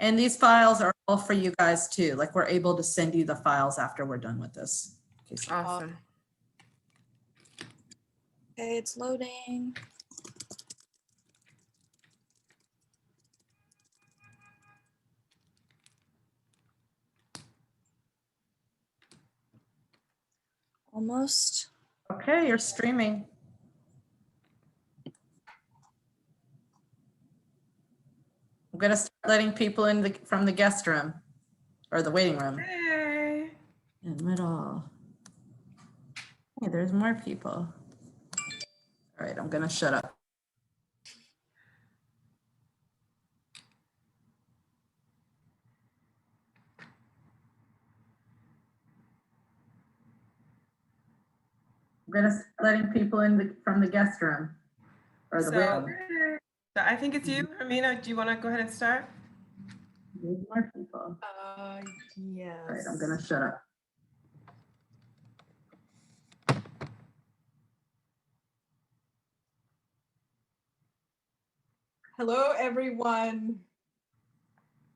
And these files are all for you guys too. Like we're able to send you the files after we're done with this. Okay, so Awesome. Okay, it's loading. Almost. okay, you're streaming. I'm gonna start letting people in from the guest room or the waiting room. Hey. In the middle. Hey, there's more people. All right, I'm gonna shut up. I'm gonna start letting people in from the guest room or the waiting room. So I think it's you, Hermina. Do you want to go ahead and start? There's more people. Yes. All right, I'm gonna shut up. Hello, everyone.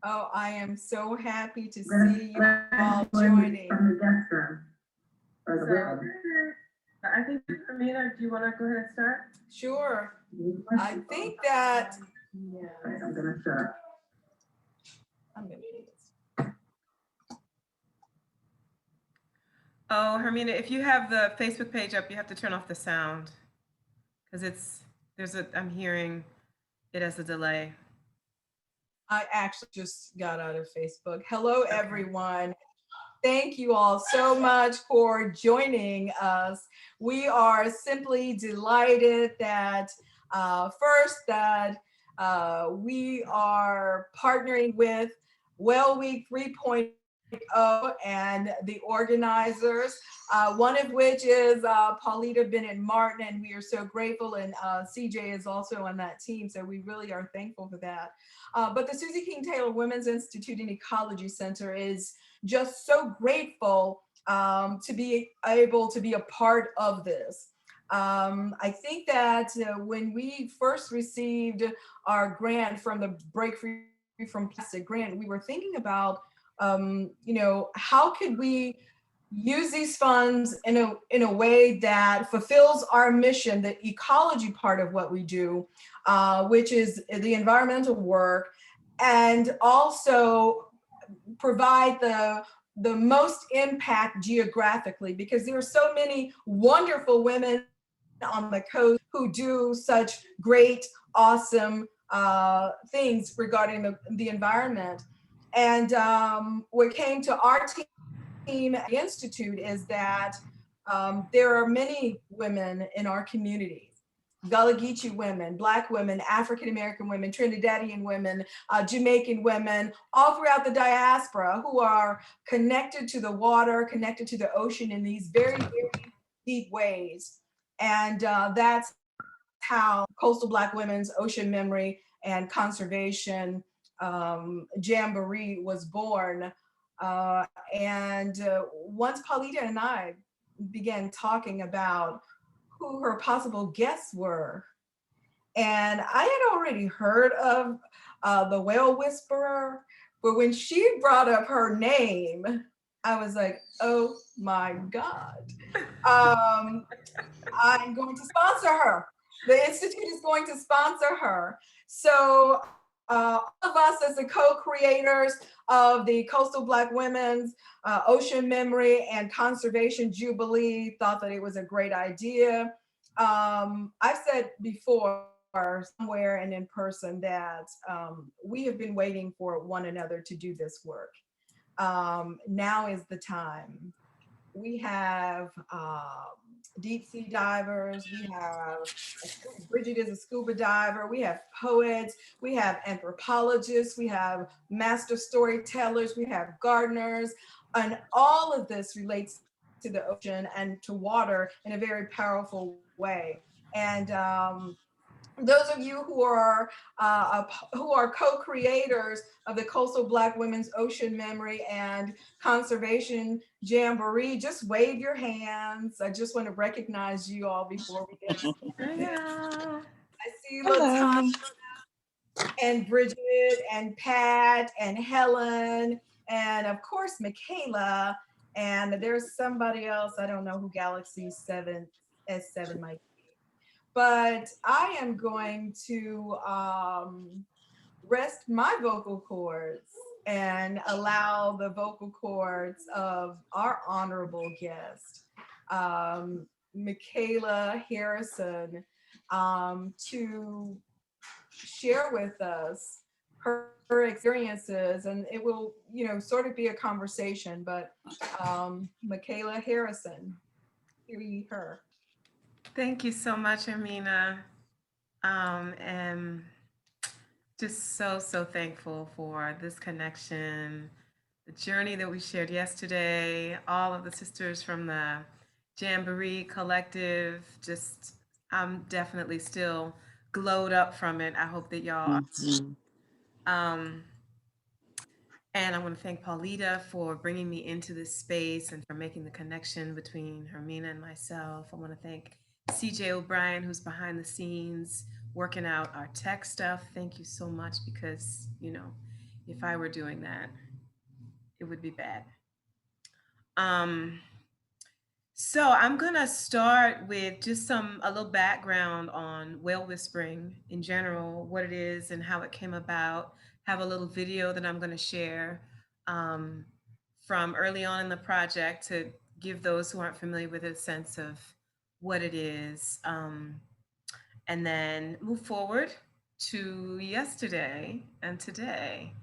Oh, I am so happy to I'm gonna see you let all people in joining. from the guest room or the waiting room. I think Hermina, do you want to go ahead and start? Sure. There's more I people. think that, All right, I'm gonna shut up. I'm gonna do this. Oh, Hermina, if you have the Facebook page up, you have to turn off the sound because I'm hearing it as a delay. I actually just got out of Facebook. Hello, everyone. Thank you all so much for joining us. We are simply delighted that we are partnering with Whale Week 3.0 and the organizers, one of which is Paulita Bennett Martin, and we are so grateful, and CJ is also on that team, so we really are thankful for that. But the Susie King Taylor Women's Institute and Ecology Center is just so grateful to be able to be a part of this. I think that when we first received our grant from the Break Free from Plastic grant, we were thinking about, how could we use these funds in a way that fulfills our mission, the ecology part of what we do, which is the environmental work, and also provide the most impact geographically, because there are so many wonderful women on the coast who do such great, awesome things regarding the environment. And what came to our team at the Institute is that there are many women in our communities. Gullah Geechee women, Black women, African-American women, Trinidadian women, Jamaican women, all throughout the diaspora who are connected to the water, connected to the ocean in these very, very deep ways. And that's how Coastal Black Women's Ocean Memory and Conservation Jamboree was born. And once Paulita and I began talking about who her possible guests were, and I had already heard of the Whale Whisperer, but when she brought up her name, I was like, oh my God. I'm going to sponsor her. The Institute is going to sponsor her. So all of us as the co-creators of the Coastal Black Women's Ocean Memory and Conservation Jubilee thought that it was a great idea. I've said before, somewhere and in person, that we have been waiting for one another to do this work. Now is the time. We have deep sea divers, we have, Bridget is a scuba diver, we have poets, we have anthropologists, we have master storytellers, we have gardeners, and all of this relates to the ocean and to water in a very powerful way. And those of you who are co-creators of the Coastal Black Women's Ocean Memory and Conservation Jamboree, just wave your hands. I just want to recognize you all before we get started. Yeah. I see Hello. Latasha. and Bridget and Pat and Helen and of course Michaela, and there's somebody else, I don't know who Galaxy 7 S7 might be. But I am going to rest my vocal cords and allow the vocal cords of our honorable guest, Michaela Harrison, to share with us her experiences, and it will, sort of be a conversation, but Michaela Harrison, hear ye her. Thank you so much, Hermina. And just so thankful for this connection, the journey that we shared yesterday, all of the sisters from the Jamboree collective. Just, I'm definitely still glowed up from it. I hope that y'all are. And I want to thank Paulita for bringing me into this space and for making the connection between Hermina and myself. I want to thank CJ O'Brien, who's behind the scenes working out our tech stuff. Thank you so much, because, if I were doing that, it would be bad. So I'm gonna start with just a little background on whale whispering in general, what it is and how it came about. Have a little video that I'm gonna share from early on in the project to give those who aren't familiar with it a sense of what it is, and then move forward to yesterday and today.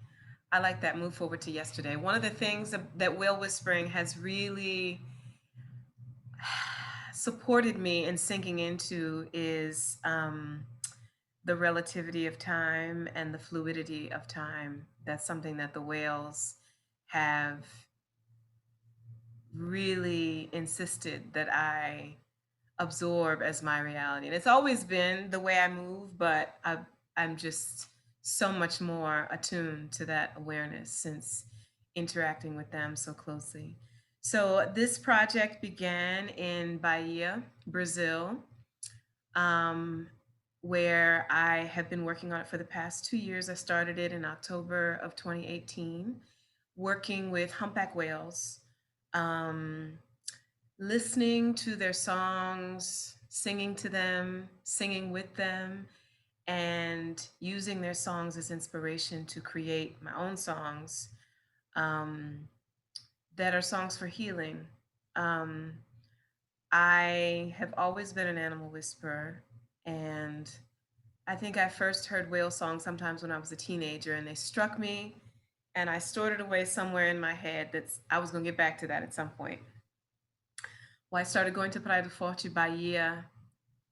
I like that, move forward to yesterday. One of the things that whale whispering has really supported me in sinking into is the relativity of time and the fluidity of time. That's something that the whales have really insisted that I absorb as my reality. And it's always been the way I move, but I'm just so much more attuned to that awareness since interacting with them so closely. So this project began in Bahia, Brazil, where I have been working on it for the past 2 years. I started it in October of 2018, working with humpback whales, listening to their songs, singing to them, singing with them, and using their songs as inspiration to create my own songs that are songs for healing. I have always been an animal whisperer, and I think I first heard whale songs sometimes when I was a teenager, and they struck me, and I stored it away somewhere in my head. I was going to get back to that at some point. Well, I started going to Praia do Forte, Bahia,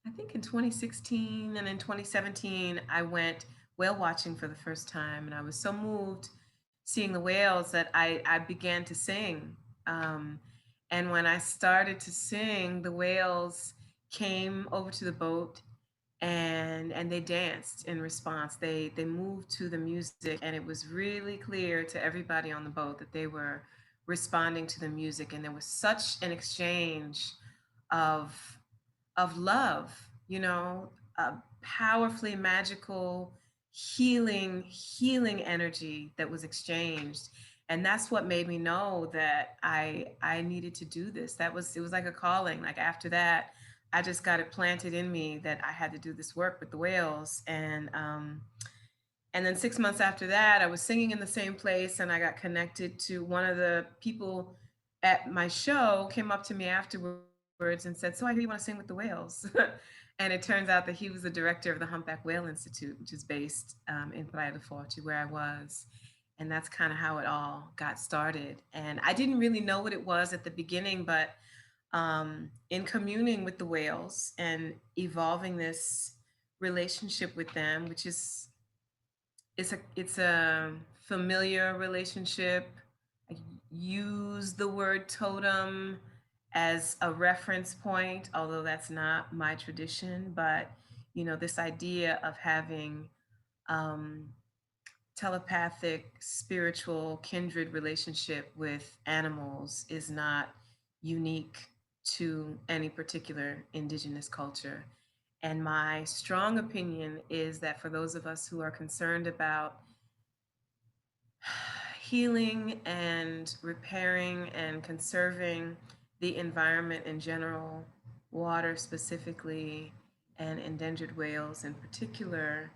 I think in 2016, and in 2017, I went whale watching for the first time, and I was so moved seeing the whales that I began to sing. And when I started to sing, the whales came over to the boat and they danced in response. They moved to the music, and it was really clear to everybody on the boat that they were responding to the music, and there was such an exchange of love, a powerfully magical healing energy that was exchanged. And that's what made me know that I needed to do this. It was like a calling. Like after that, I just got it planted in me that I had to do this work with the whales. And then 6 months after that, I was singing in the same place, and I got connected to one of the people at my show, came up to me afterwards and said, "So I hear you want to sing with the whales." And it turns out that he was the director of the Humpback Whale Institute, which is based in Praia do Forte, where I was. And that's kind of how it all got started. And I didn't really know what it was at the beginning, but in communing with the whales and evolving this relationship with them, which is, it's a familiar relationship. I use the word totem as a reference point, although that's not my tradition. But this idea of having telepathic, spiritual, kindred relationship with animals is not unique to any particular indigenous culture. And my strong opinion is that for those of us who are concerned about healing and repairing and conserving the environment in general, water specifically, and endangered whales in particular,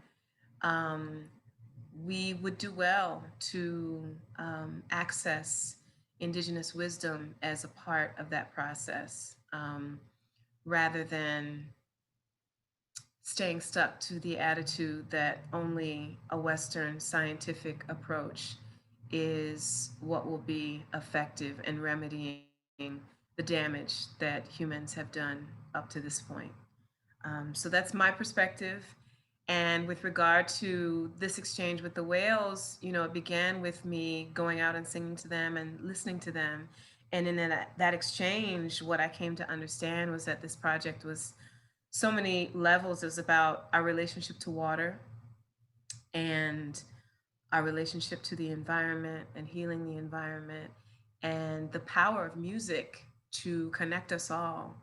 um, we would do well to access Indigenous wisdom as a part of that process, rather than staying stuck to the attitude that only a Western scientific approach is what will be effective in remedying the damage that humans have done up to this point. So that's my perspective. And with regard to this exchange with the whales, you know, it began with me going out and singing to them and listening to them. And in that exchange, what I came to understand was that this project was so many levels. It was about our relationship to water and our relationship to the environment and healing the environment and the power of music to connect us all.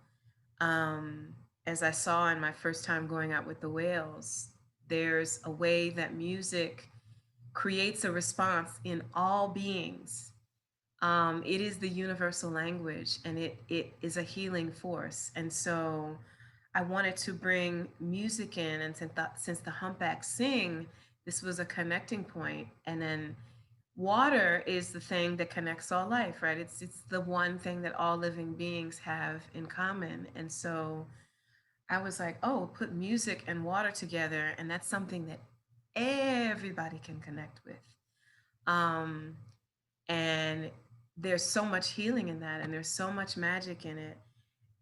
As I saw in my first time going out with the whales, there's a way that music creates a response in all beings. It is the universal language, and it is a healing force. And so I wanted to bring music in, and since the humpbacks sing, this was a connecting point. And then water is the thing that connects all life, right? It's the one thing that all living beings have in common. And so I was like, oh, put music and water together, and that's something that everybody can connect with. Um, and there's so much healing in that, and there's so much magic in it.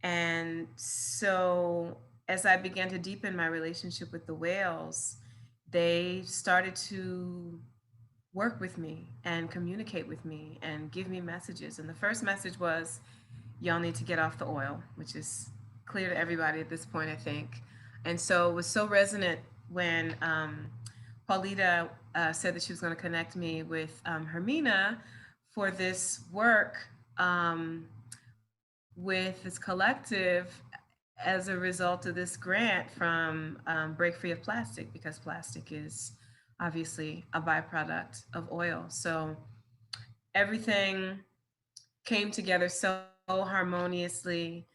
And so as I began to deepen my relationship with the whales, they started to work with me and communicate with me and give me messages. And the first message was, y'all need to get off the oil, which is clear to everybody at this point, I think. And so it was so resonant when Paulita said that she was going to connect me with Hermina for this work with this collective as a result of this grant from Break Free of Plastic, because plastic is obviously a byproduct of oil. So everything came together so harmoniously.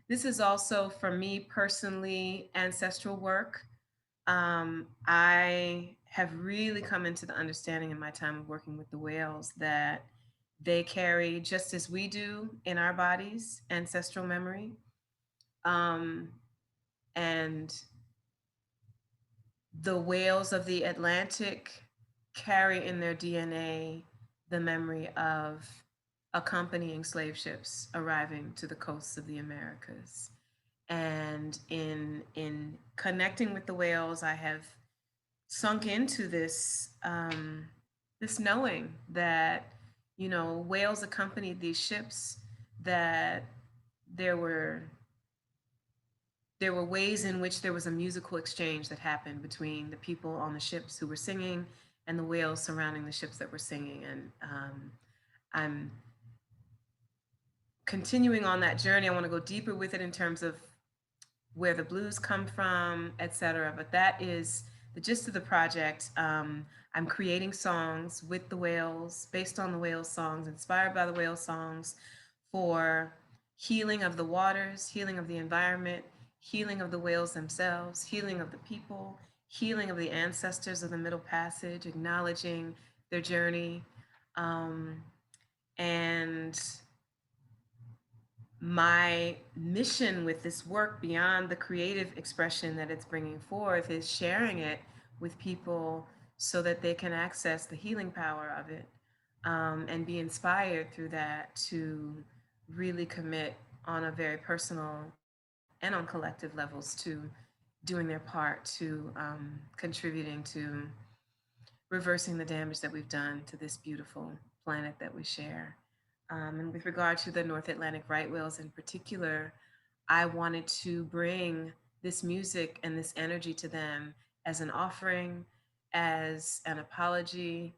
This is also, for me personally, ancestral work. I have really come into the understanding in my time of working with the whales that they carry, just as we do in our bodies, ancestral memory. And the whales of the Atlantic carry in their DNA the memory of accompanying slave ships arriving to the coasts of the Americas. And in connecting with the whales, I have sunk into this this knowing that, you know, whales accompanied these ships, that there were ways in which there was a musical exchange that happened between the people on the ships who were singing and the whales surrounding the ships that were singing. And I'm continuing on that journey. I want to go deeper with it in terms of where the blues come from, etc. But that is the gist of the project. I'm creating songs with the whales, based on the whales songs, inspired by the whale songs, for healing of the waters, healing of the environment, healing of the whales themselves, healing of the people, healing of the ancestors of the Middle Passage, acknowledging their journey. And my mission with this work, beyond the creative expression that it's bringing forth, is sharing it with people so that they can access the healing power of it, and be inspired through that to really commit on a very personal and on collective levels to doing their part to contributing to reversing the damage that we've done to this beautiful planet that we share. And with regard to the North Atlantic right whales in particular, I wanted to bring this music and this energy to them as an offering, as an apology,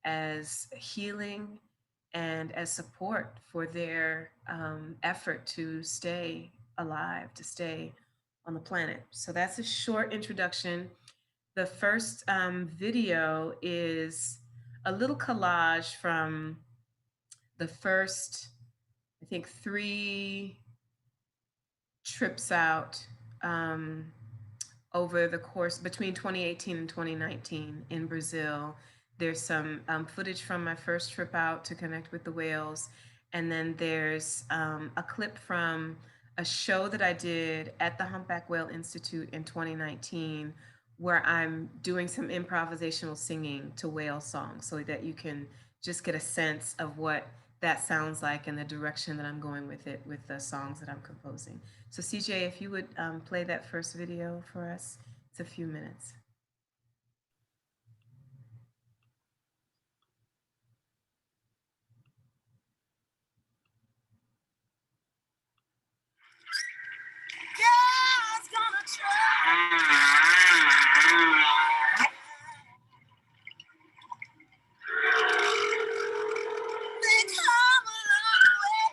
as healing, and as support for their effort to stay alive, to stay on the planet. So that's a short introduction. The first video is a little collage from the first, I think, 3 trips out over the course between 2018 and 2019 in Brazil. There's some footage from my first trip out to connect with the whales. And then there's a clip from a show that I did at the Humpback Whale Institute in 2019, where I'm doing some improvisational singing to whale songs, so that you can just get a sense of what that sounds like and the direction that I'm going with it, with the songs that I'm composing. So CJ, if you would play that first video for us, it's a few minutes. God's gonna try. They come a long way.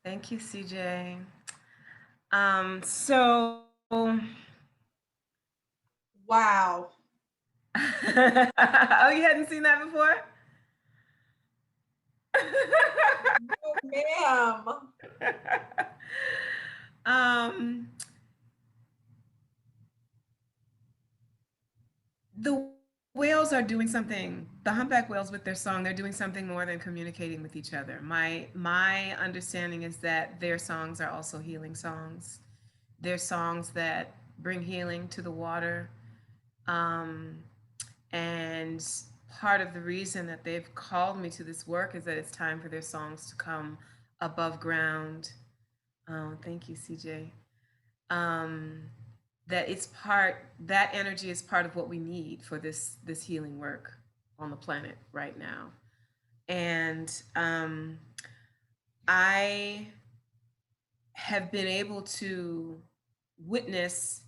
Thank you, CJ. So, Wow. oh, you hadn't seen that before? No, ma'am. The whales are doing something, the humpback whales with their song, they're doing something more than communicating with each other. My understanding is that their songs are also healing songs. They're songs that bring healing to the water. And part of the reason that they've called me to this work is that it's time for their songs to come above ground. Thank you, CJ. That it's part, that energy is part of what we need for this healing work on the planet right now. And I have been able to witness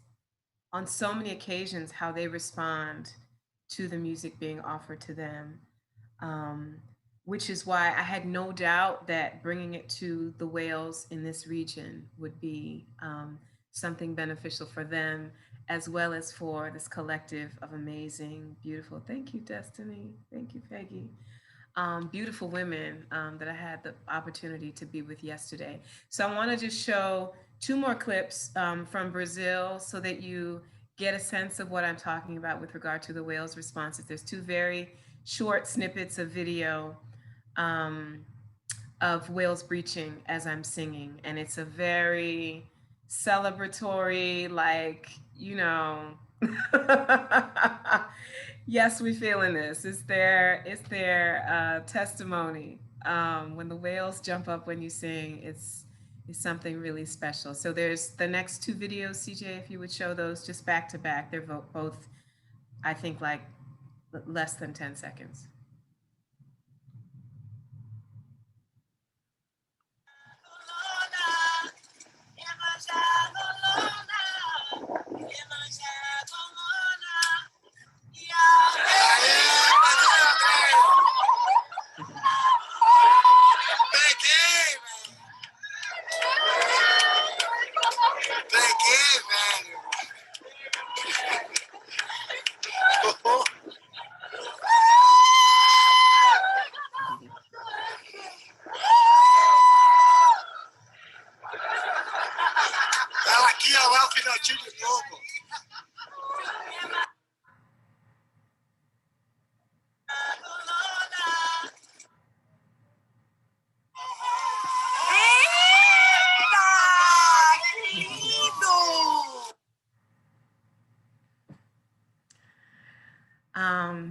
on so many occasions how they respond to the music being offered to them, which is why I had no doubt that bringing it to the whales in this region would be something beneficial for them, as well as for this collective of amazing, beautiful, thank you, Destiny, thank you, Peggy, beautiful women that I had the opportunity to be with yesterday. So I want to just show 2 more clips from Brazil so that you get a sense of what I'm talking about with regard to the whales' responses. There's 2 very short snippets of video of whales breaching as I'm singing. And it's a very celebratory, like, you know, Yes, we feeling this. It's their testimony. When the whales jump up when you sing, it's something really special. So there's the next two videos, CJ, if you would show those just back to back. They're both, I think, like less than 10 seconds.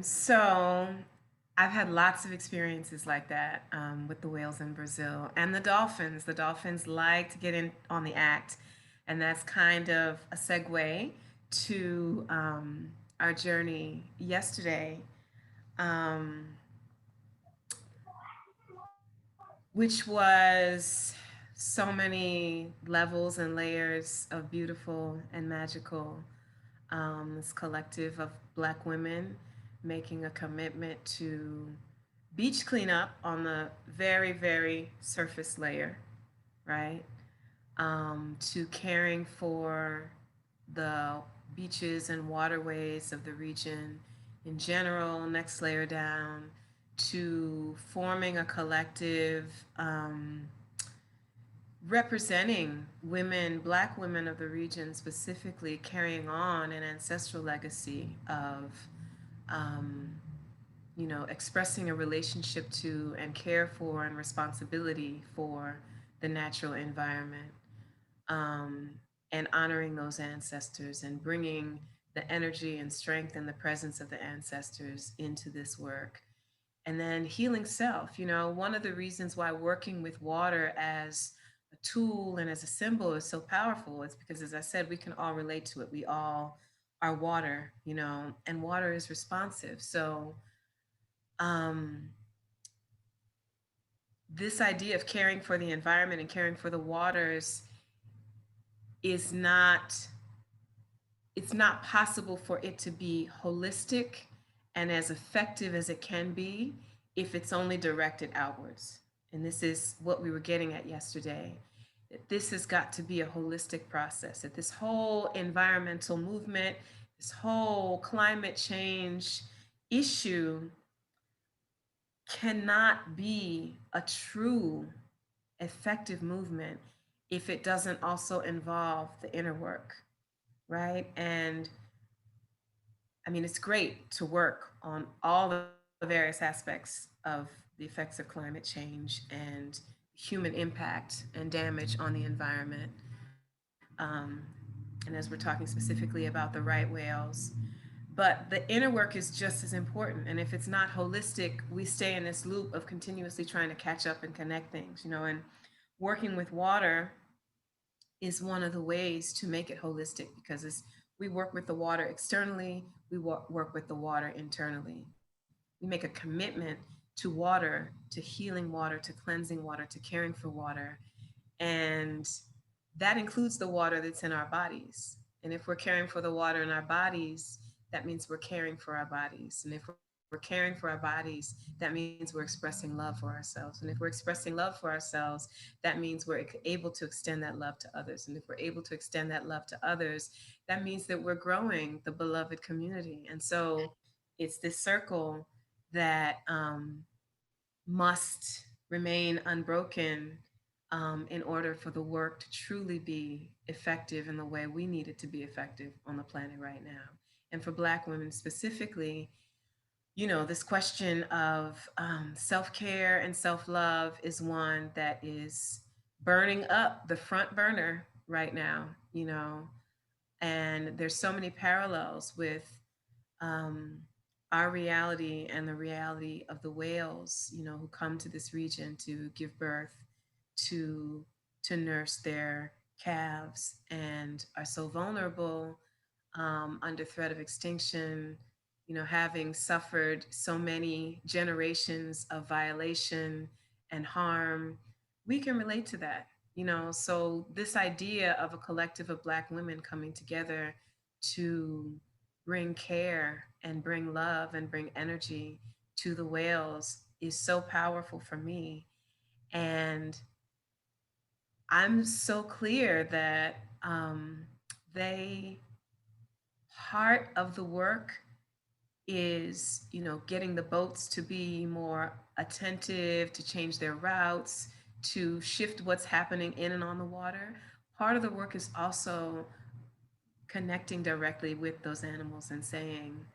So I've had lots of experiences like that with the whales in Brazil and the dolphins. The dolphins like to get in on the act, and that's kind of a segue to our journey yesterday, which was so many levels and layers of beautiful and magical. This collective of Black women making a commitment to beach cleanup on the very, very surface layer, right? To caring for the beaches and waterways of the region in general, next layer down, to forming a collective representing women, Black women of the region specifically, carrying on an ancestral legacy of, expressing a relationship to and care for and responsibility for the natural environment, and honoring those ancestors and bringing the energy and strength and the presence of the ancestors into this work. And then healing self. One of the reasons why working with water as a tool and as a symbol is so powerful is because, as I said, we can all relate to it. We all are water, and water is responsive. So this idea of caring for the environment and caring for the waters is not, it's not possible for it to be holistic and as effective as it can be if it's only directed outwards. And this is what we were getting at yesterday. That this has got to be a holistic process, that this whole environmental movement, this whole climate change issue cannot be a true effective movement if it doesn't also involve the inner work, right? And I mean, it's great to work on all the various aspects of the effects of climate change and human impact and damage on the environment. And as we're talking specifically about the right whales, but the inner work is just as important. And if it's not holistic, we stay in this loop of continuously trying to catch up and connect things, and working with water is one of the ways to make it holistic, because we work with the water externally, we work with the water internally. We make a commitment to water, to healing water, to cleansing water, to caring for water. And that includes the water that's in our bodies. And if we're caring for the water in our bodies, that means we're caring for our bodies. And if we're caring for our bodies, that means we're expressing love for ourselves. And if we're expressing love for ourselves, that means we're able to extend that love to others. And if we're able to extend that love to others, that means that we're growing the beloved community. And so it's this circle that must remain unbroken in order for the work to truly be effective in the way we need it to be effective on the planet right now. And for Black women specifically, this question of self-care and self-love is one that is burning up the front burner right now, And there's so many parallels with our reality and the reality of the whales, you know, who come to this region to give birth, to nurse their calves, and are so vulnerable, under threat of extinction, you know, having suffered so many generations of violation and harm. We can relate to that, you know. So this idea of a collective of Black women coming together to bring care and bring love and bring energy to the whales is so powerful for me. And I'm so clear that they, part of the work is, you know, getting the boats to be more attentive, to change their routes, to shift what's happening in and on the water. Part of the work is also connecting directly with those animals and saying,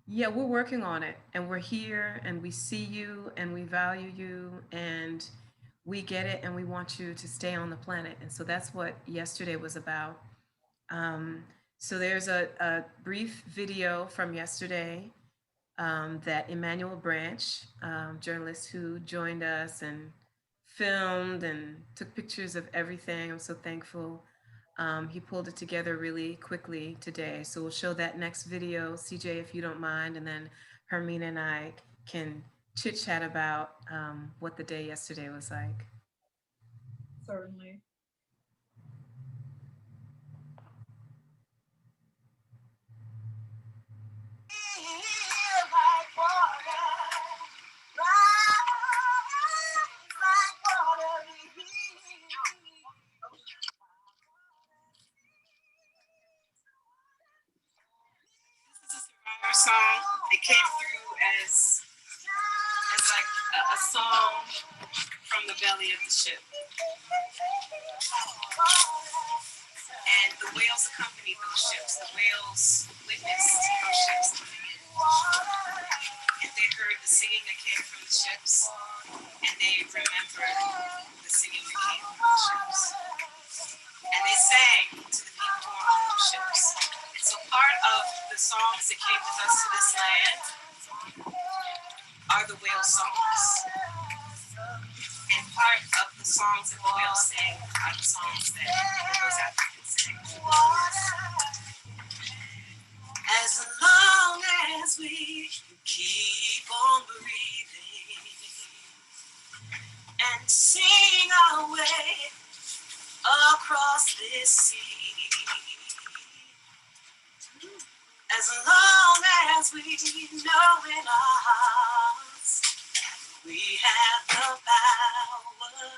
yeah, we're working on it, and we're here, and we see you, and we value you, and we get it, and we want you to stay on the planet. And so that's what yesterday was about. So there's a brief video from yesterday that Emmanuel Branch, journalist who joined us and filmed and took pictures of everything. I'm so thankful. He pulled it together really quickly today. So we'll show that next video, CJ, if you don't mind, and then Hermina and I can chit chat about what the day yesterday was like. Certainly. Song. It came through as like a song from the belly of the ship. And the whales accompanied those ships. The whales witnessed those ships coming in. And they heard the singing that came from the ships, and they remembered the singing that came from the ships. And they sang to the people who were on those ships. And so part of the songs that came with us to this land are the whale songs. And part of the songs that the whales sing are the songs that those Africans sing. As long as we keep on breathing and sing our way across this sea, as long as we know in our hearts we have the power,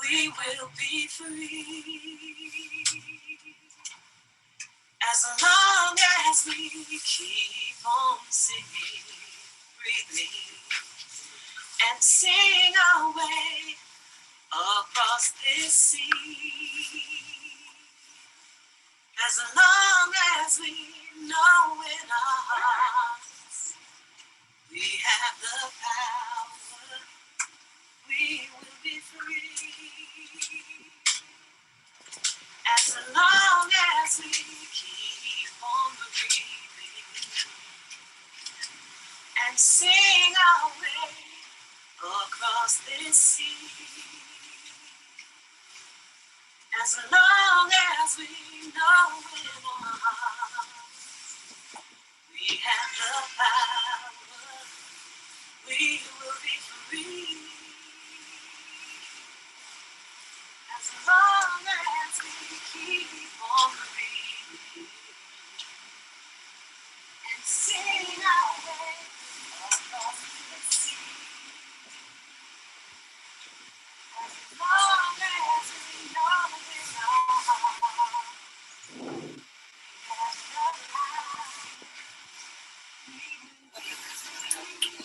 we will be free. As long as we keep on singing, breathing, and sing our way across this sea. As long as we know in our hearts we have the power, we will be free. As long as we keep on breathing and sing our way across this sea. As long as we know in our hearts we have the power, we will be free. As long as we keep on breathing and sing our way across the sea. As long as we know in our hearts we have the power, we will be free.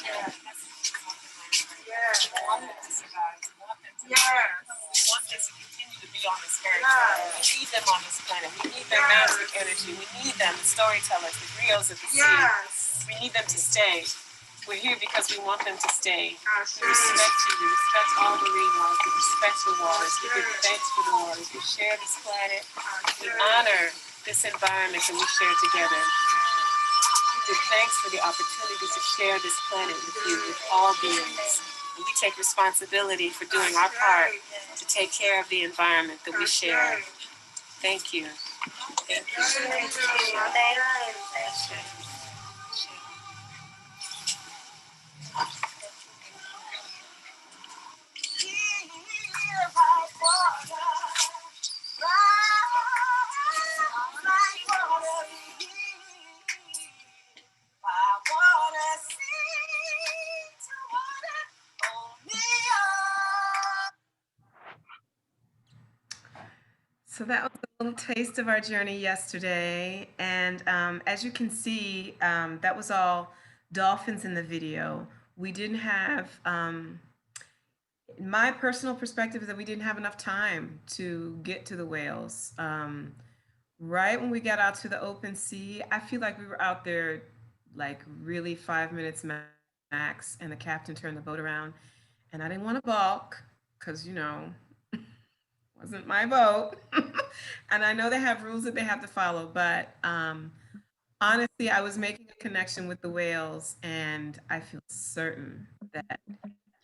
Yes. We want them to survive. We want them to Yes. We want them to continue to be on this earth. We need them on this planet. We need their magic energy. We need them, the storytellers, the griots of the sea. Yes. We need them to stay. We're here because we want them to stay. Yes. We respect you. We respect all marine life. We respect the waters. We give thanks for the waters. We share this planet. We honor this environment that we share together. Give thanks for the opportunity to share this planet with you, with all beings. And we take responsibility for doing our part to take care of the environment that we share. Thank you. Thank you. Thank you. So that was a little taste of our journey yesterday. And as you can see, that was all dolphins in the video. We didn't have, my personal perspective is that we didn't have enough time to get to the whales. Right when we got out to the open sea, I feel like we were out there like really 5 minutes max, and the captain turned the boat around. And I didn't want to balk because, you know, wasn't my boat. And I know they have rules that they have to follow, but honestly, I was making a connection with the whales, and I feel certain that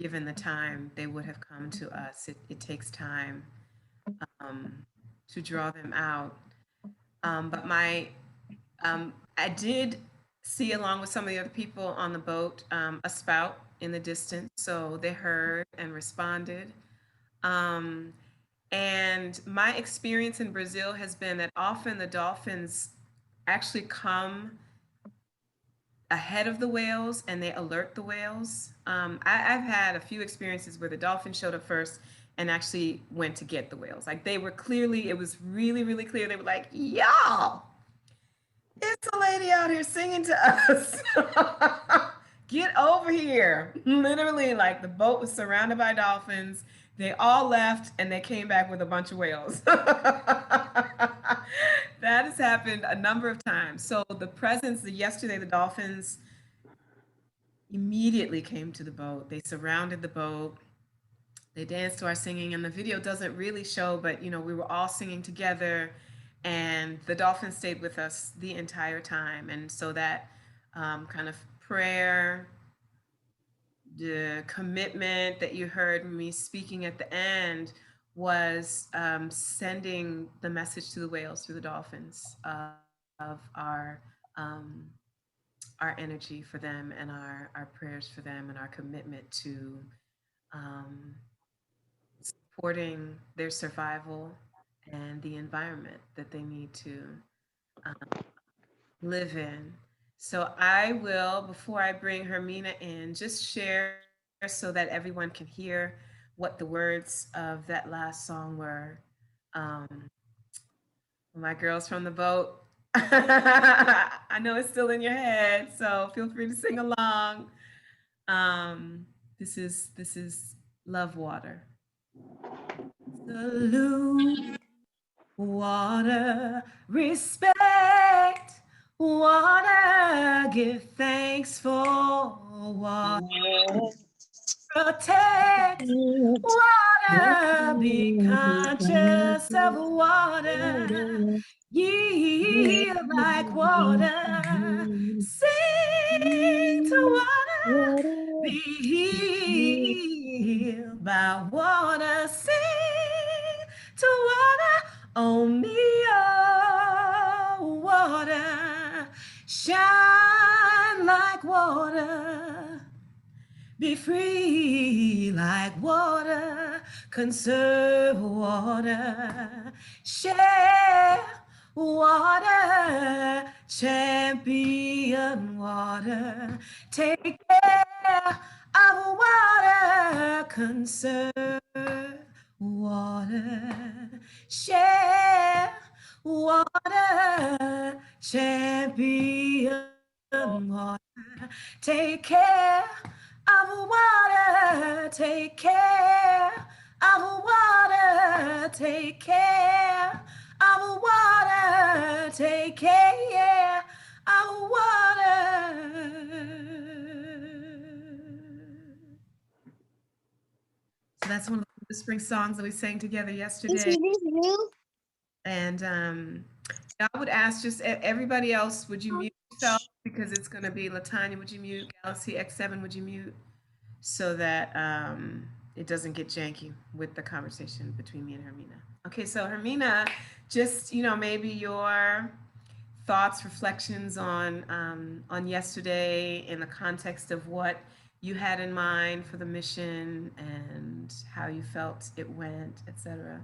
given the time, they would have come to us. It takes time to draw them out. But I did see, along with some of the other people on the boat, a spout in the distance. So they heard and responded. And my experience in Brazil has been that often the dolphins actually come ahead of the whales and they alert the whales. I've had a few experiences where the dolphins showed up first and actually went to get the whales. Like they were clearly, it was really, really clear. They were like, y'all, it's a lady out here singing to us. Get over here. Literally, like the boat was surrounded by dolphins. They all left and they came back with a bunch of whales. That has happened a number of times. So the presence, yesterday, the dolphins immediately came to the boat. They surrounded the boat. They danced to our singing, and the video doesn't really show, but you know, we were all singing together, and the dolphins stayed with us the entire time. And so that kind of prayer, the commitment that you heard me speaking at the end was sending the message to the whales through the dolphins of our energy for them and our prayers for them and our commitment to supporting their survival and the environment that they need to live in. So I will, before I bring Hermina in, just share so that everyone can hear what the words of that last song were. My girls from the boat. I know it's still in your head, so feel free to sing along. This is Love Water. Salute water, respect water, give thanks for water, protect water, be conscious of water, yield like water, sing to water, be healed by water, sing to water, only water, shine like water, be free like water, conserve water, share water, champion water, take care of water, conserve water, share water, champion water, take care of water, take care of water, take care of water, take care of water. So that's one of the spring songs that we sang together yesterday. And I would ask just everybody else, would you mute yourself? Because it's going to be Latanya, would you mute? Galaxy X7, would you mute? So that it doesn't get janky with the conversation between me and Hermina. Okay, so Hermina, just, maybe your thoughts, reflections on yesterday in the context of what you had in mind for the mission and how you felt it went, etc.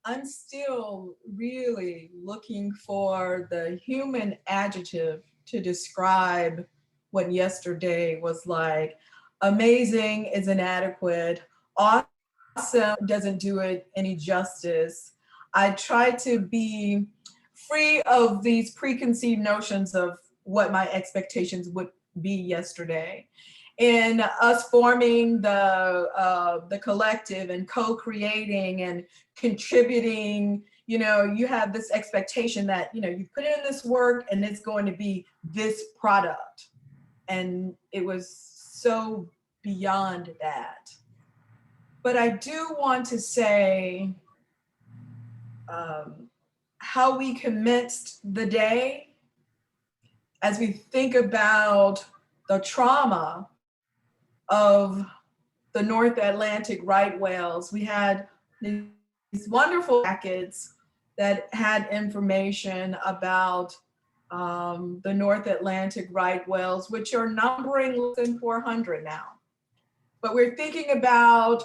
I'm still really looking for the human adjective to describe what yesterday was like. Amazing is inadequate. Awesome doesn't do it any justice. I try to be free of these preconceived notions of what my expectations would be yesterday. In us forming the collective and co-creating and contributing, you have this expectation that, you put in this work and it's going to be this product. And it was so beyond that. But I do want to say how we commenced the day as we think about the trauma of the North Atlantic right whales. We had these wonderful packets that had information about the North Atlantic right whales, which are numbering less than 400 now. But we're thinking about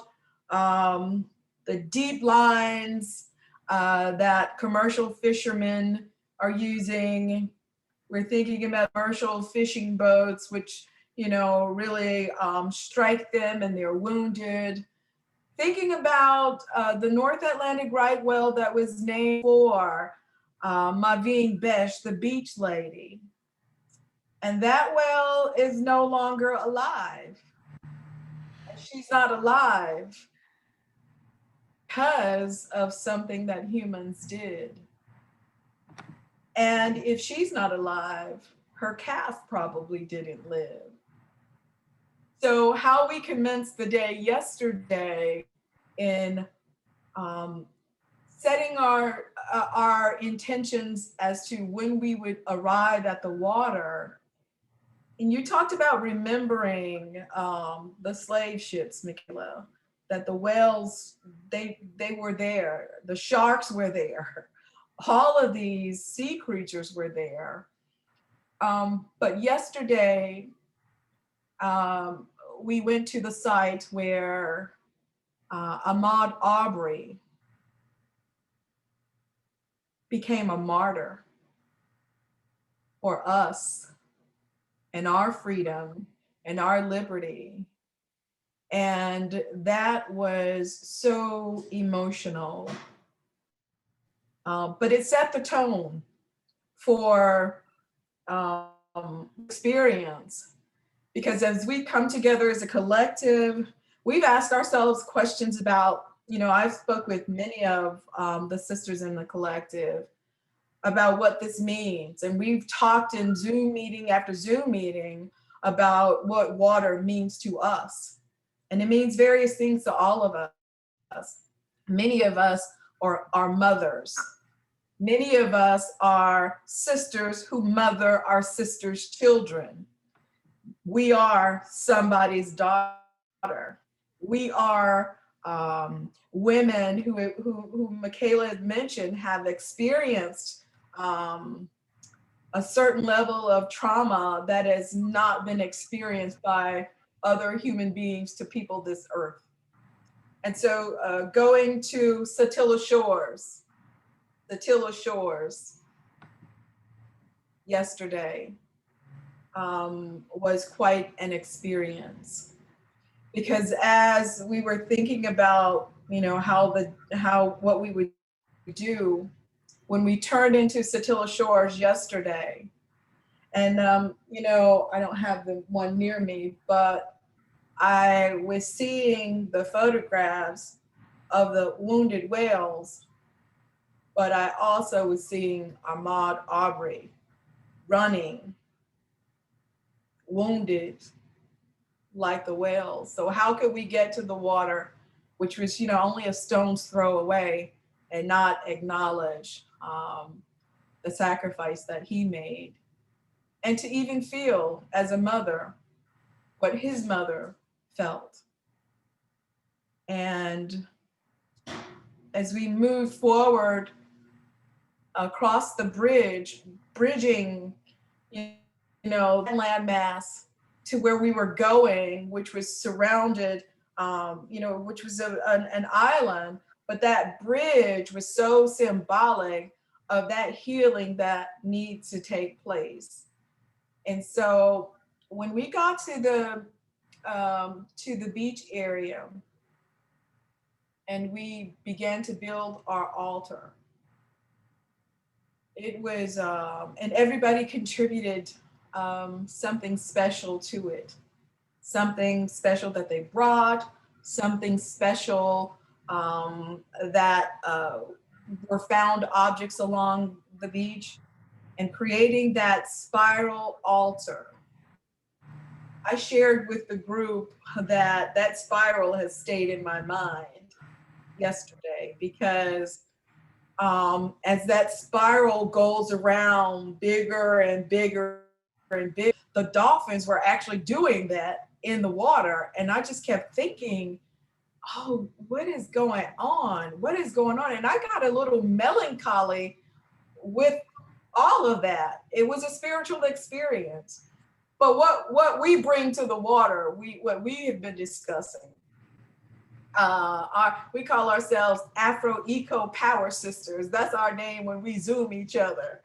the deep lines that commercial fishermen are using. We're thinking about commercial fishing boats, which really strike them and they're wounded. Thinking about the North Atlantic right whale that was named for Maveen Besh, the beach lady. And that whale is no longer alive. And she's not alive because of something that humans did. And if she's not alive, her calf probably didn't live. So how we commenced the day yesterday in setting our intentions as to when we would arrive at the water. And you talked about remembering the slave ships, Michaela, that the whales, they were there, the sharks were there, all of these sea creatures were there. But yesterday, we went to the site where Ahmaud Arbery became a martyr for us and our freedom and our liberty. And that was so emotional. But it set the tone for experience. Because as we come together as a collective, we've asked ourselves questions about, I've spoke with many of the sisters in the collective about what this means. And we've talked in Zoom meeting after Zoom meeting about what water means to us. And it means various things to all of us. Many of us are mothers. Many of us are sisters who mother our sisters' children. We are somebody's daughter. We are women who Michaela had mentioned have experienced a certain level of trauma that has not been experienced by other human beings to people this earth. And so going to Satilla Shores yesterday was quite an experience, because as we were thinking about, what we would do when we turned into Satilla Shores yesterday, and I don't have the one near me, but I was seeing the photographs of the wounded whales, but I also was seeing Ahmaud Arbery running, wounded like the whales. So how could we get to the water, which was, only a stone's throw away, and not acknowledge the sacrifice that he made, and to even feel as a mother what his mother felt. And as we move forward across the bridge, bridging, you know, landmass to where we were going, which was surrounded, you know, which was an island, but that bridge was so symbolic of that healing that needs to take place. And so when we got to the beach area and we began to build our altar, it was, and everybody contributed something special to it, something special that they brought, something special that were found objects along the beach, and creating that spiral altar. I shared with the group that that spiral has stayed in my mind yesterday because as that spiral goes around bigger and bigger and bigger, the dolphins were actually doing that in the water. And I just kept thinking, oh, what is going on? What is going on? And I got a little melancholy with all of that. It was a spiritual experience. But what we bring to the water, what we have been discussing, we call ourselves Afro Eco Power Sisters. That's our name when we Zoom each other.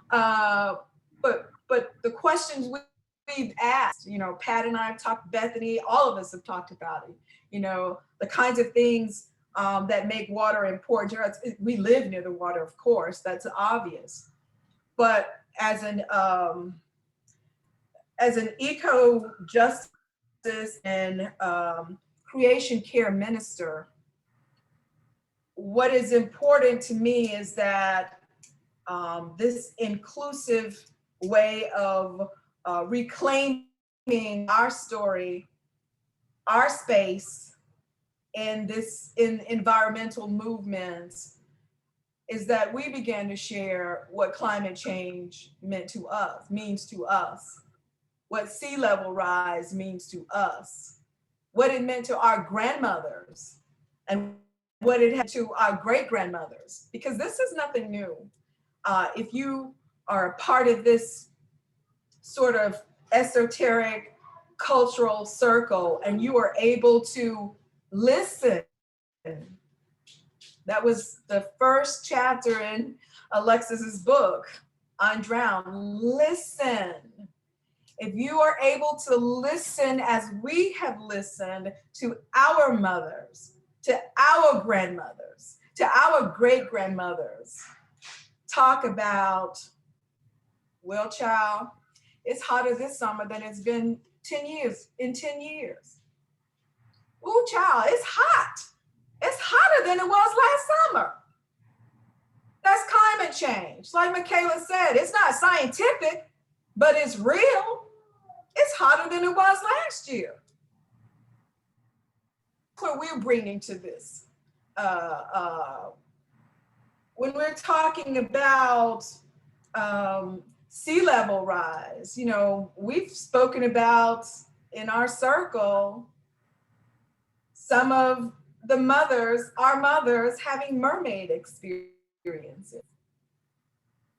But the questions we've asked, you know, Pat and I have talked, Bethany, all of us have talked about it. You know, the kinds of things that make water important. We live near the water, of course, that's obvious. But as an eco justice and creation care minister, what is important to me is that this inclusive way of reclaiming our story, our space in environmental movements, is that we began to share what climate change means to us, what sea level rise means to us, what it meant to our grandmothers, and what it had to our great grandmothers, because this is nothing new. If you are a part of this sort of esoteric cultural circle and you are able to listen, that was the first chapter in Alexis's book, Undrowned. Listen. If you are able to listen as we have listened to our mothers, to our grandmothers, to our great grandmothers, talk about, well, child, it's hotter this summer than it's been 10 years, in 10 years. Ooh, child, it's hot. It's hotter than it was last summer. That's climate change. Like Michaela said, it's not scientific, but it's real. It's hotter than it was last year. What we're bringing to this. When we're talking about sea level rise, you know, we've spoken about in our circle some of the mothers, our mothers, having mermaid experiences.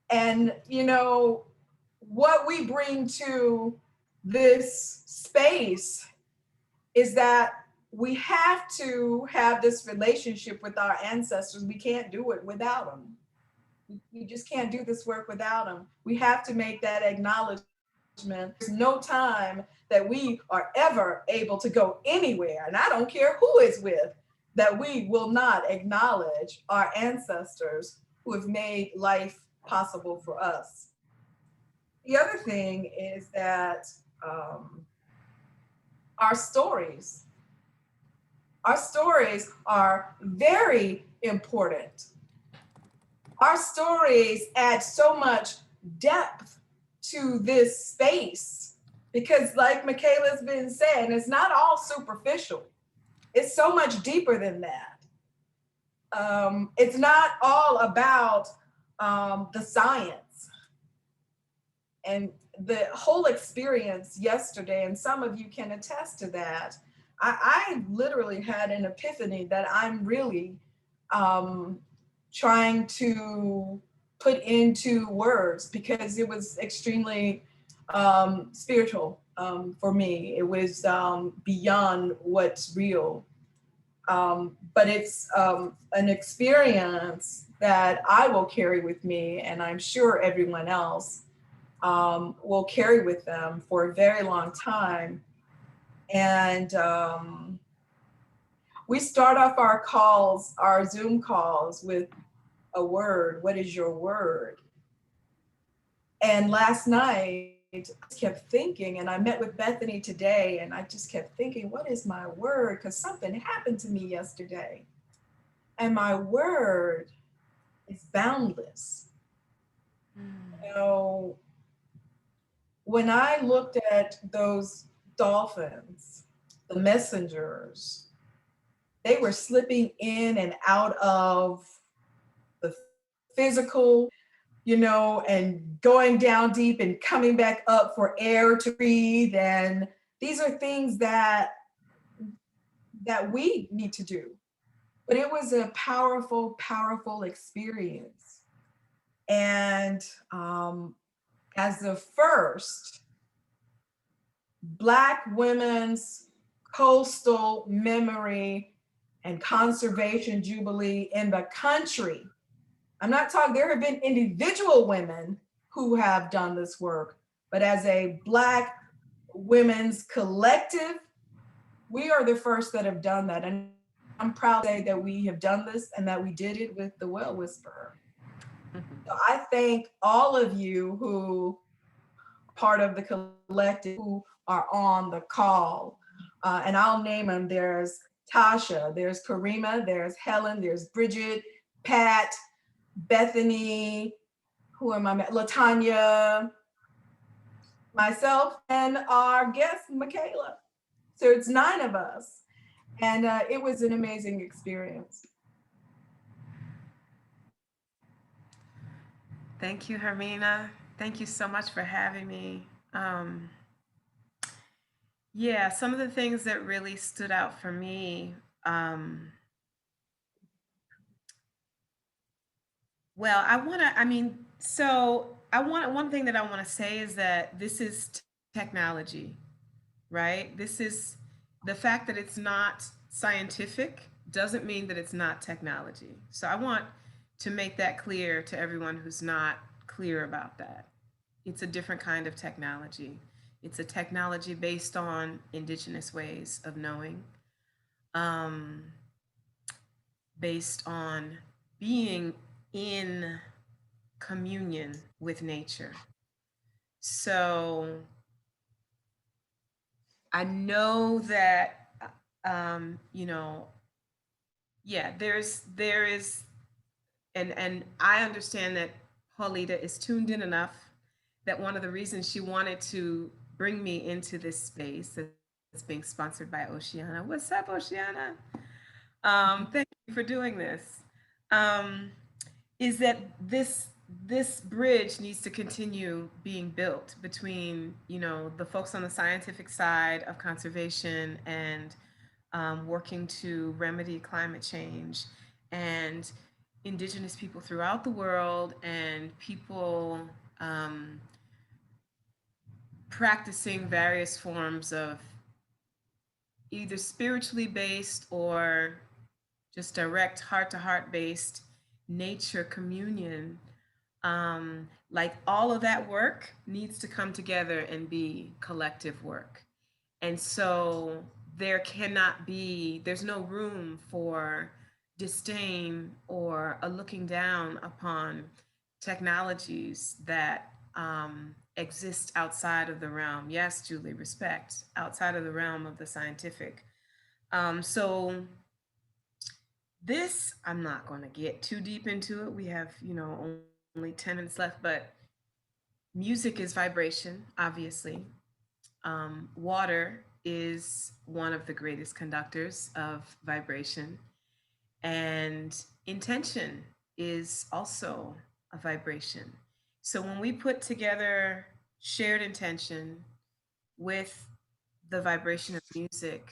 And, you know, what we bring to this space is that we have to have this relationship with our ancestors. We can't do it without them. We just can't do this work without them. We have to make that acknowledgement. There's no time that we are ever able to go anywhere, and I don't care who is with, that we will not acknowledge our ancestors who have made life possible for us. The other thing is that our stories are very important. Our stories add so much depth to this space because, like Michaela's been saying, it's not all superficial. It's so much deeper than that. it's not all about the science. And the whole experience yesterday, and some of you can attest to that, I literally had an epiphany that I'm really trying to put into words, because it was extremely spiritual for me. It was beyond what's real. But it's an experience that I will carry with me, and I'm sure everyone else will carry with them for a very long time. And we start off our calls, our Zoom calls, with a word. What is your word? And last night, I just kept thinking, and I met with Bethany today, and I just kept thinking, what is my word? Because something happened to me yesterday. And my word is boundless. You know, when I looked at those dolphins, the messengers, they were slipping in and out of the physical, you know, and going down deep and coming back up for air to breathe. And these are things that we need to do. But it was a powerful, powerful experience. And as the first Black women's coastal memory and conservation jubilee in the country, I'm not talking, there have been individual women who have done this work, but as a Black women's collective, we are the first that have done that. And I'm proud to say that we have done this and that we did it with the Whale Whisperer. So I thank all of you who are part of the collective, who are on the call. And I'll name them. There's Tasha, there's Karima, there's Helen, there's Bridget, Pat, Bethany, who am I? Latanya, myself, and our guest, Michaela. So it's 9 of us. And it was an amazing experience. Thank you, Hermina. Thank you so much for having me. Yeah, some of the things that really stood out for me. Well, one thing that I want to say is that this is technology, right? This is the fact that it's not scientific doesn't mean that it's not technology. So I want to make that clear to everyone who's not clear about that. It's a different kind of technology. It's a technology based on indigenous ways of knowing, based on being in communion with nature. So I know that, there is, and I understand that Paulita is tuned in enough that one of the reasons she wanted to bring me into this space that's being sponsored by Oceana. What's up, Oceana? Thank you for doing this. Is that this bridge needs to continue being built between, the folks on the scientific side of conservation and working to remedy climate change, and indigenous people throughout the world, and people practicing various forms of either spiritually based or just direct heart-to-heart based nature communion. Like all of that work needs to come together and be collective work. And so there's no room for disdain or a looking down upon technologies that exist outside of the realm. Yes, Julie, respect, outside of the realm of the scientific. So this, I'm not going to get too deep into it. We have, only 10 minutes left, but music is vibration, obviously. Water is one of the greatest conductors of vibration. And intention is also a vibration. So when we put together shared intention with the vibration of music,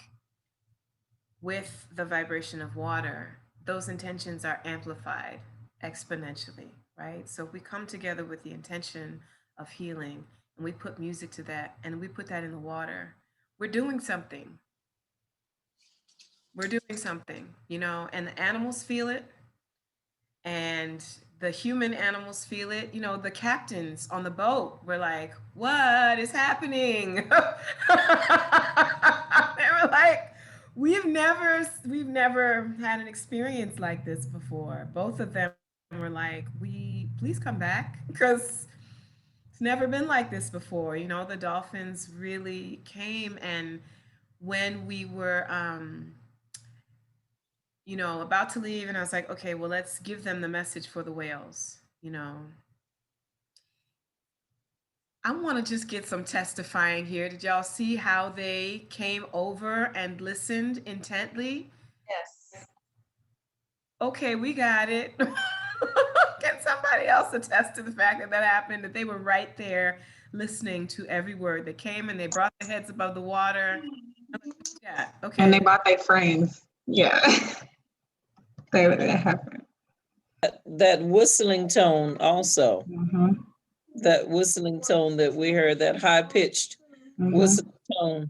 with the vibration of water, those intentions are amplified exponentially, right? So if we come together with the intention of healing and we put music to that and we put that in the water, we're doing something. We're doing something, you know, and the animals feel it and the human animals feel it. You know, the captains on the boat were like, what is happening? They were like, we've never had an experience like this before. Both of them were like, please come back, because it's never been like this before. You know, the dolphins really came, and when we were you know, about to leave, and I was like, okay, well, let's give them the message for the whales, you know. I want to just get some testifying here. Did y'all see how they came over and listened intently? Yes. Okay, we got it. Can somebody else attest to the fact that that happened, that they were right there listening to every word? They came and they brought their heads above the water. Yeah, okay. And they brought their friends. Yeah. That happened. That whistling tone also, Mm-hmm. that whistling tone that we heard, that high pitched Mm-hmm. whistling tone.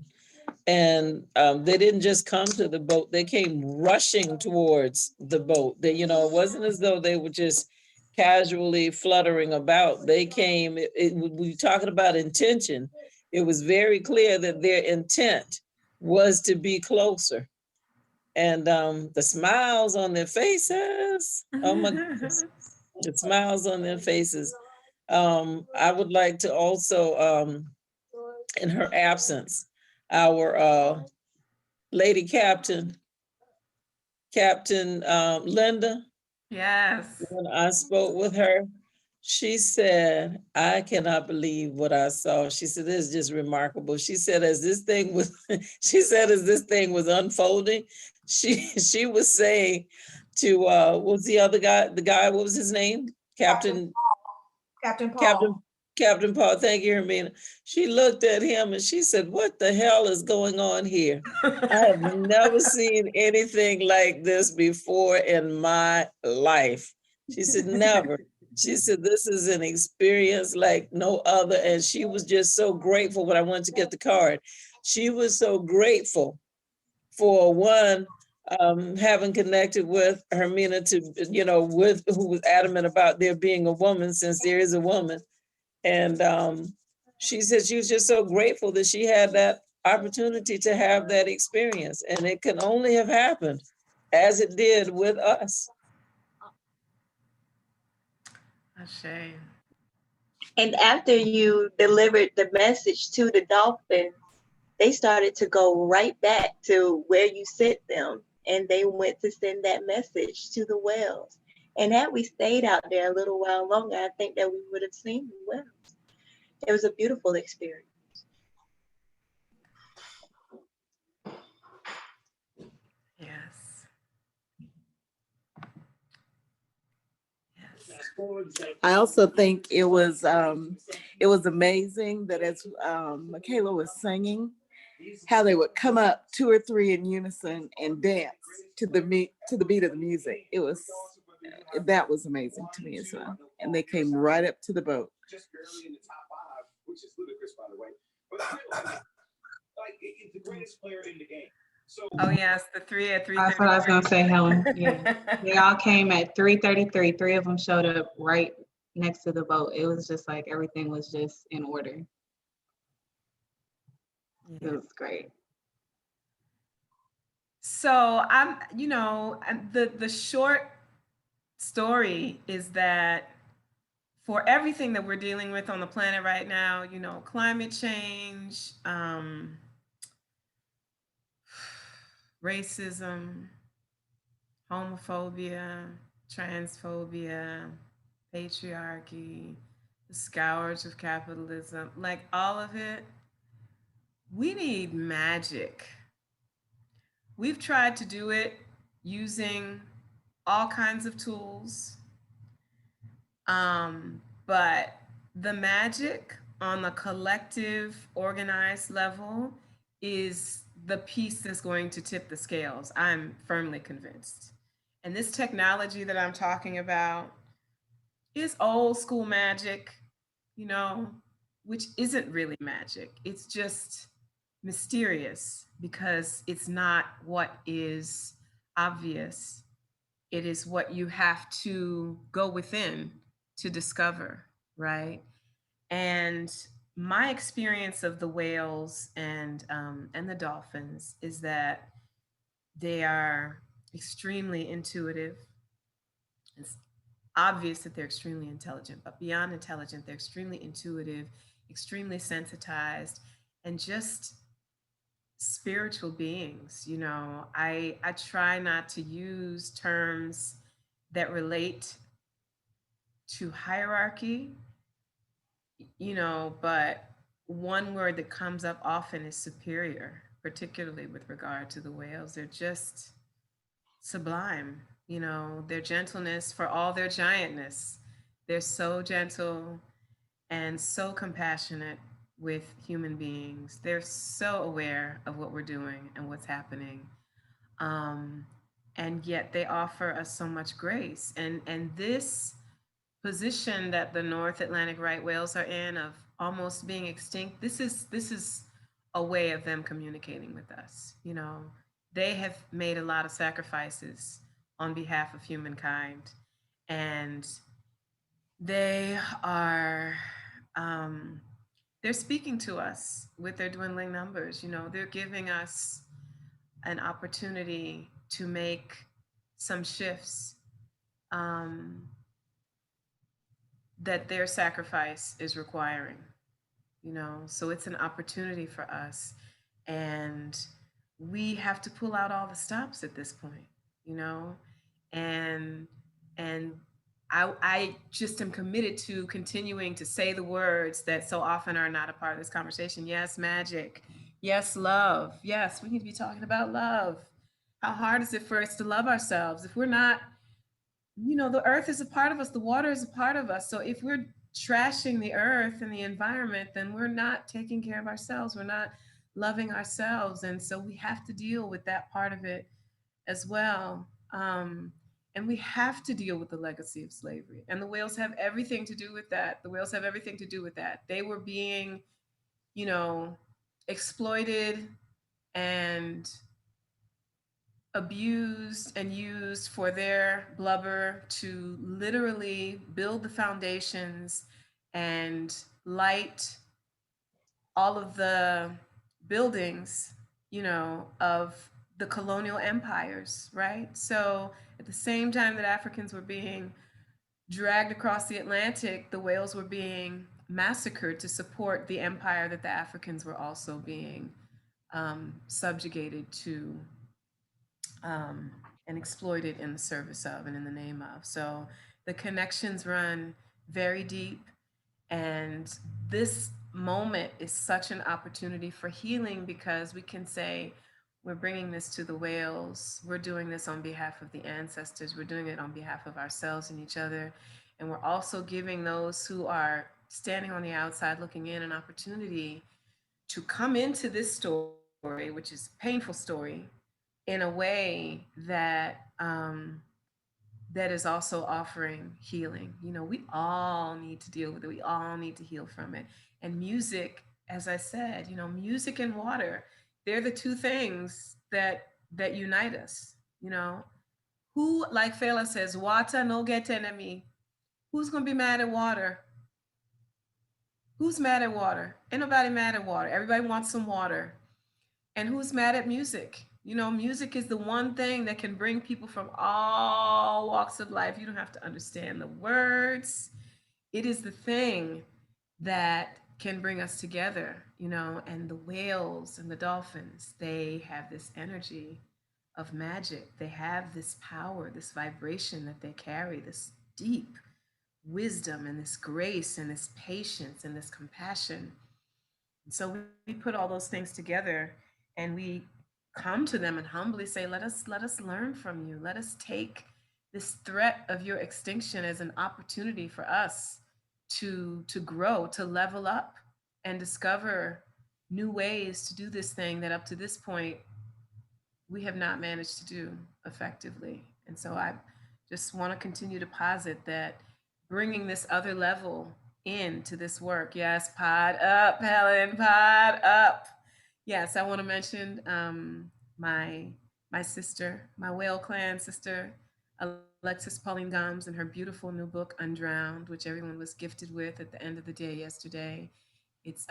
And they didn't just come to the boat, they came rushing towards the boat. They, you know, it wasn't as though they were just casually fluttering about. They came, we talking about intention. It was very clear that their intent was to be closer. And the smiles on their faces, oh my goodness, the smiles on their faces. I would like to also, in her absence, our lady captain, Linda, Yes. when I spoke with her, she said, I cannot believe what I saw. She said, this is just remarkable. She said, as this thing was, she said, as this thing was unfolding, she was saying to, what was the other guy, what was his name? Captain Paul. Captain Paul, thank you, Hermina. She looked at him and she said, what the hell is going on here? I have never seen anything like this before in my life. She said, never. She said, this is an experience like no other. And she was just so grateful when I went to get the card. She was so grateful for one, having connected with Hermina to, you know, with who was adamant about there being a woman, since there is a woman. And she said she was just so grateful that she had that opportunity to have that experience. And it can only have happened as it did with us. A shame. And after you delivered the message to the dolphin, they started to go right back to where you sent them. And they went to send that message to the whales. And had we stayed out there a little while longer, I think that we would have seen the whales. It was a beautiful experience. Yes. Yes. I also think it was amazing that as Michaela was singing, how they would come up two or three in unison and dance to the beat of the music. That was amazing to me as well. And they came right up to the boat. Just barely in the top 5, which is ludicrous, by the way. But like it's the greatest player in the game. So Oh yes, the 3 at 3:30. That's what I was gonna say, Helen. Yeah. They all came at 3:33. 3 of them showed up right next to the boat. It was just like everything was just in order. It was great. So I'm, you know, the short story is that for everything that we're dealing with on the planet right now, you know, climate change, racism, homophobia, transphobia, patriarchy, the scourge of capitalism, like all of it, we need magic. We've tried to do it using all kinds of tools. But the magic on the collective, organized level is the piece that's going to tip the scales. I'm firmly convinced. And this technology that I'm talking about is old school magic, you know, which isn't really magic. It's just mysterious because it's not what is obvious. It is what you have to go within to discover, right? And my experience of the whales and the dolphins is that they are extremely intuitive. It's obvious that they're extremely intelligent, but beyond intelligent, they're extremely intuitive, extremely sensitized, and just spiritual beings. You know, I try not to use terms that relate to hierarchy, you know, but one word that comes up often is superior, particularly with regard to the whales. They're just sublime, you know, their gentleness for all their giantness. They're so gentle and so compassionate with human beings. They're so aware of what we're doing and what's happening. Um, and yet they offer us so much grace. And this position that the North Atlantic right whales are in of almost being extinct, this is a way of them communicating with us. You know, they have made a lot of sacrifices on behalf of humankind, and they are they're speaking to us with their dwindling numbers. You know, they're giving us an opportunity to make some shifts that their sacrifice is requiring, you know, so it's an opportunity for us. And we have to pull out all the stops at this point, you know, and and I just am committed to continuing to say the words that so often are not a part of this conversation. Yes, magic. Yes, love. Yes, we need to be talking about love. How hard is it for us to love ourselves if we're not, you know, the earth is a part of us, the water is a part of us. So if we're trashing the earth and the environment, then we're not taking care of ourselves. We're not loving ourselves. And so we have to deal with that part of it as well. And we have to deal with the legacy of slavery. And the whales have everything to do with that. The whales have everything to do with that. They were being, you know, exploited and abused and used for their blubber to literally build the foundations and light all of the buildings, you know, of the colonial empires, right? So at the same time that Africans were being dragged across the Atlantic, the whales were being massacred to support the empire that the Africans were also being subjugated to and exploited in the service of and in the name of. So the connections run very deep. And this moment is such an opportunity for healing because we can say, we're bringing this to the whales. We're doing this on behalf of the ancestors. We're doing it on behalf of ourselves and each other. And we're also giving those who are standing on the outside looking in an opportunity to come into this story, which is a painful story, in a way that that is also offering healing. You know, we all need to deal with it. We all need to heal from it. And music, as I said, you know, music and water, they're the two things that unite us. You know, who, like Fela says, water no get enemy. Who's gonna be mad at water? Who's mad at water? Ain't nobody mad at water. Everybody wants some water. And who's mad at music? You know, music is the one thing that can bring people from all walks of life. You don't have to understand the words. It is the thing that can bring us together, you know, and the whales and the dolphins, they have this energy of magic. They have this power, this vibration that they carry, this deep wisdom and this grace and this patience and this compassion. And so we put all those things together and we come to them and humbly say, let us learn from you. Let us take this threat of your extinction as an opportunity for us to grow, to level up, and discover new ways to do this thing that up to this point we have not managed to do effectively. And so I just want to continue to posit that bringing this other level into this work. Yes, pod up, Helen, pod up. Yes, I want to mention my sister, my Whale Clan sister, Alexis Pauline Gomes, and her beautiful new book, Undrowned, which everyone was gifted with at the end of the day yesterday. It's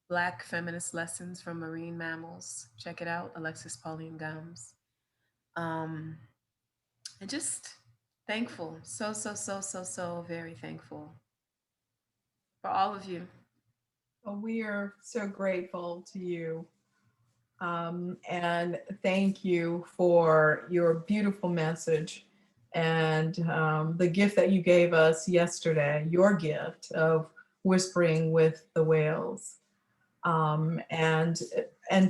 Black Feminist Lessons from Marine Mammals. Check it out, Alexis Pauline Gomes. And just thankful, so very thankful for all of you. Well, we are so grateful to you. And thank you for your beautiful message and the gift that you gave us yesterday, your gift of whispering with the whales, and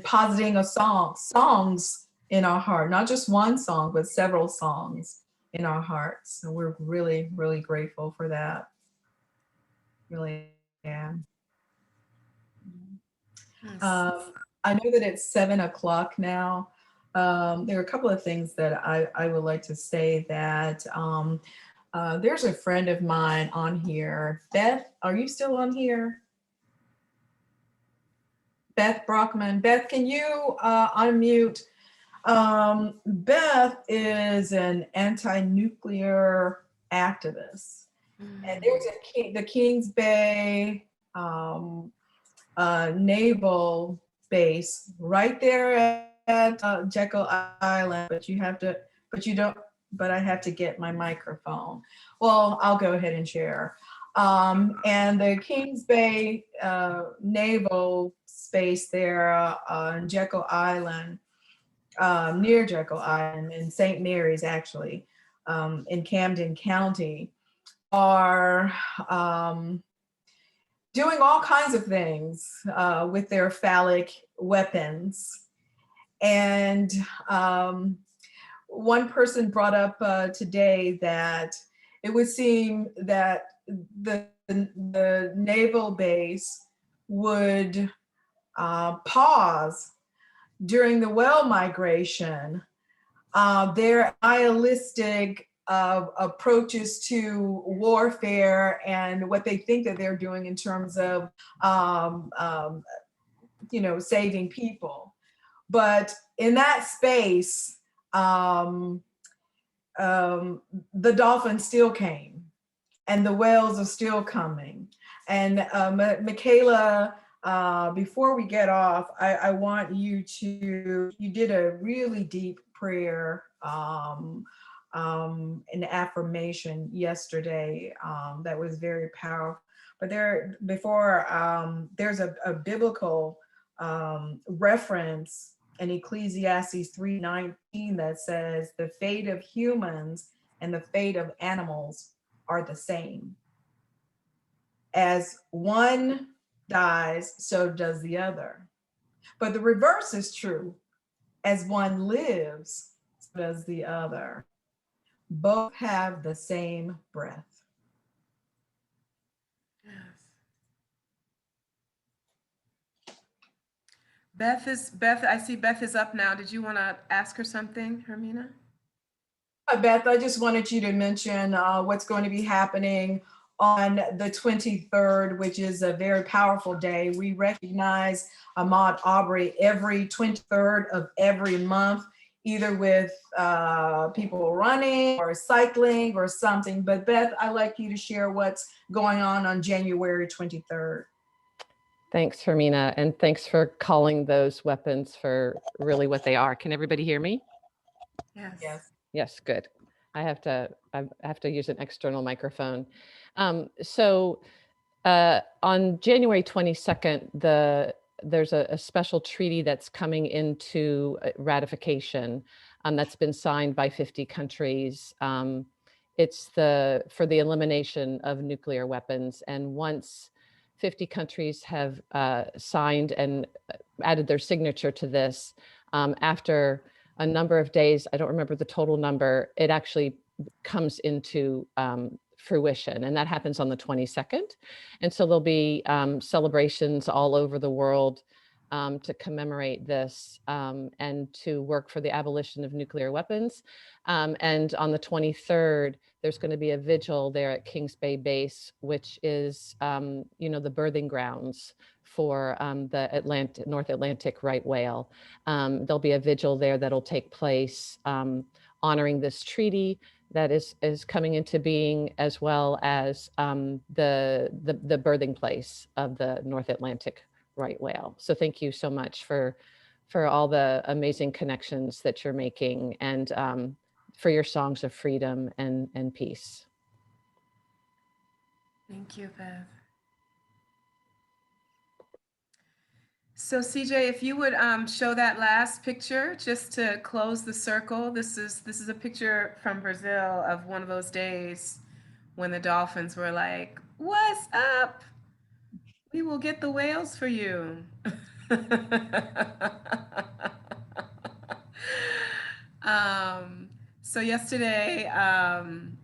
positing songs in our heart, not just one song, but several songs in our hearts. And we're really, really grateful for that. Really am. I know that it's 7 o'clock now. There are a couple of things that I would like to say that there's a friend of mine on here. Beth, are you still on here? Beth Brockman. Beth, can you unmute? Beth is an anti-nuclear activist. And there's the Kings Bay naval base right there at Jekyll Island, but I have to get my microphone. Well, I'll go ahead and share. And the Kings Bay naval space there on Jekyll Island, near Jekyll Island in St. Mary's, actually, in Camden County, are doing all kinds of things with their phallic weapons. And one person brought up today that it would seem that the naval base would pause during the whale migration their nihilistic approaches to warfare and what they think that they're doing in terms of saving people. But in that space, the dolphins still came and the whales are still coming. And Michaela, before we get off, I want you did a really deep prayer an affirmation yesterday that was very powerful. But there's a biblical reference in Ecclesiastes 3:19 that says the fate of humans and the fate of animals are the same. As one dies, so does the other. But the reverse is true. As one lives, so does the other. Both have the same breath. Yes. Beth, I see Beth is up now. Did you want to ask her something, Hermina? Beth, I just wanted you to mention what's going to be happening on the 23rd, which is a very powerful day. We recognize Ahmaud Arbery every 23rd of every month, either with people running or cycling or something. But Beth, I'd like you to share what's going on January 23rd. Thanks, Hermina, and thanks for calling those weapons for really what they are. Can everybody hear me? Yes. Yes. Yes, good. I have to use an external microphone. So on January 22nd, there's a special treaty that's coming into ratification that's been signed by 50 countries. It's for the elimination of nuclear weapons. And once 50 countries have signed and added their signature to this, after a number of days, I don't remember the total number, it actually comes into fruition, and that happens on the 22nd. And so there'll be celebrations all over the world to commemorate this and to work for the abolition of nuclear weapons. And on the 23rd, there's going to be a vigil there at Kings Bay Base, which is, the birthing grounds for the North Atlantic right whale. There'll be a vigil there that'll take place honoring this treaty that is coming into being, as well as the birthing place of the North Atlantic right whale. So thank you so much for all the amazing connections that you're making, and for your songs of freedom and peace. Thank you, Bev. So CJ, if you would show that last picture just to close the circle. This is a picture from Brazil of one of those days when the dolphins were like, "What's up? We will get the whales for you." So yesterday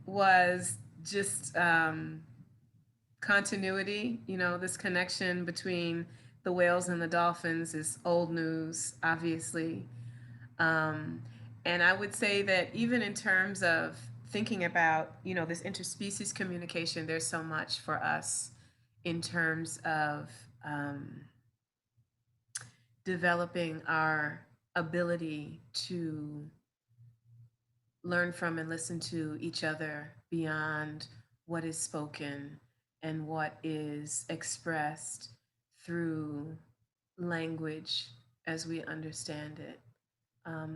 was just continuity. This connection between the whales and the dolphins is old news, obviously. And I would say that even in terms of thinking about, this interspecies communication, there's so much for us in terms of developing our ability to learn from and listen to each other beyond what is spoken and what is expressed through language as we understand it.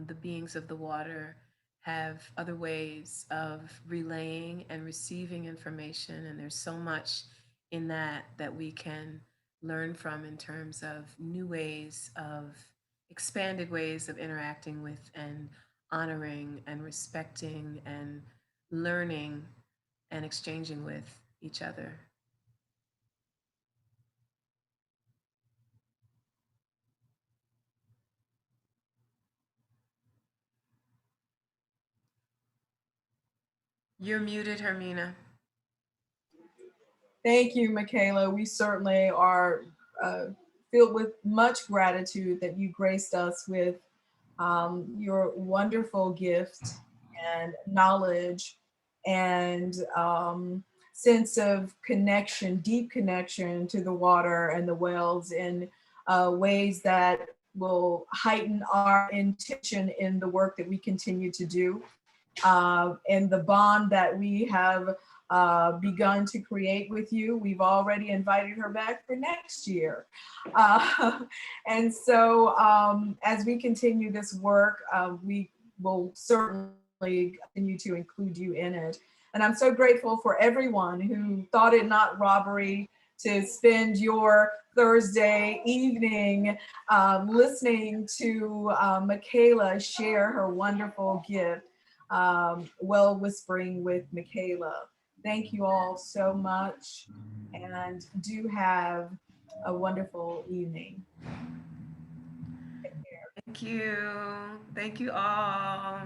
The beings of the water have other ways of relaying and receiving information, and there's so much in that we can learn from in terms of new ways of expanded ways of interacting with and honoring and respecting and learning and exchanging with each other. You're muted, Hermina. Thank you, Michaela. We certainly are filled with much gratitude that you graced us with your wonderful gift and knowledge and sense of connection, deep connection to the water and the whales in ways that will heighten our intention in the work that we continue to do. And the bond that we have begun to create with you. We've already invited her back for next year. And so as we continue this work, we will certainly continue to include you in it. And I'm so grateful for everyone who thought it not robbery to spend your Thursday evening listening to Michaela share her wonderful gift, Whale Whispering with Michaela. Thank you all so much, and do have a wonderful evening. Thank you. Thank you all.